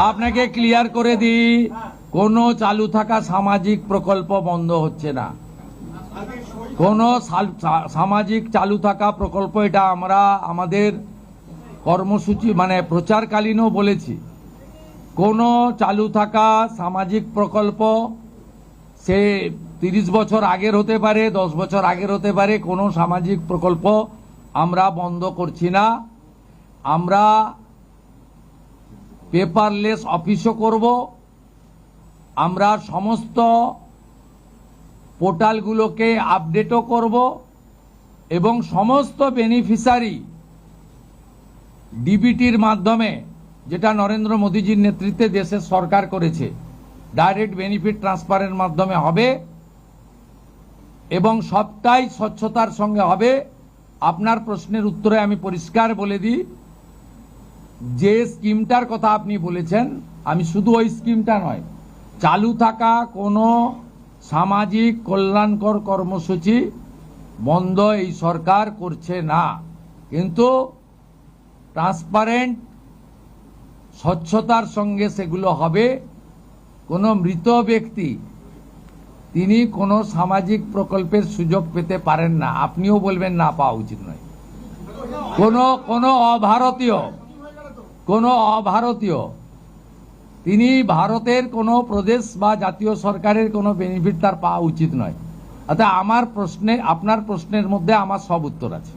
আপনাকে ক্লিয়ার করে দিই, কোনো চালু থাকা সামাজিক প্রকল্প বন্ধ হচ্ছে না। কোনো সামাজিক চালু থাকা প্রকল্প, এটা আমরা আমাদের কর্মসূচি মানে প্রচারকালীনও বলেছি, কোনো চালু থাকা সামাজিক প্রকল্প সে 30 বছর আগের হতে পারে, 10 বছর আগের হতে পারে, কোনো সামাজিক প্রকল্প আমরা বন্ধ করছি না। আমরা পেপারলেস অফিসও করব, আমরা সমস্ত পোর্টালগুলোকে আপডেটও করব এবং সমস্ত বেনিফিশিয়ারি ডিবিটির মাধ্যমে, যেটা নরেন্দ্র মোদীজির নেতৃত্বে দেশের সরকার করেছে, ডাইরেক্ট বেনিফিট ট্রান্সফারের মাধ্যমে হবে এবং সবটাই স্বচ্ছতার সঙ্গে হবে। আপনার প্রশ্নের উত্তরে আমি পরিষ্কার বলে দিই, যে স্কিমটার কথা আপনি বলেছেন, আমি শুধু ওই স্কিমটা নয়, চালু থাকা কোনো সামাজিক কল্যাণকর কর্মসূচি বন্ধ এই সরকার করছে না, কিন্তু ট্রান্সপারেন্ট স্বচ্ছতার সঙ্গে সেগুলো হবে। কোনো মৃত ব্যক্তি তিনি কোনো সামাজিক প্রকল্পের সুযোগ পেতে পারেন না, আপনিও বলবেন না পাওয়া উচিত নয়। কোনো অভারতীয় তিনি ভারতের কোনো প্রদেশ বা জাতীয় সরকারের কোনো বেনিফিট তার পাওয়া উচিত নয়। অর্থাৎ আমার প্রশ্নে, আপনার প্রশ্নের মধ্যে আমার সব উত্তর আছে।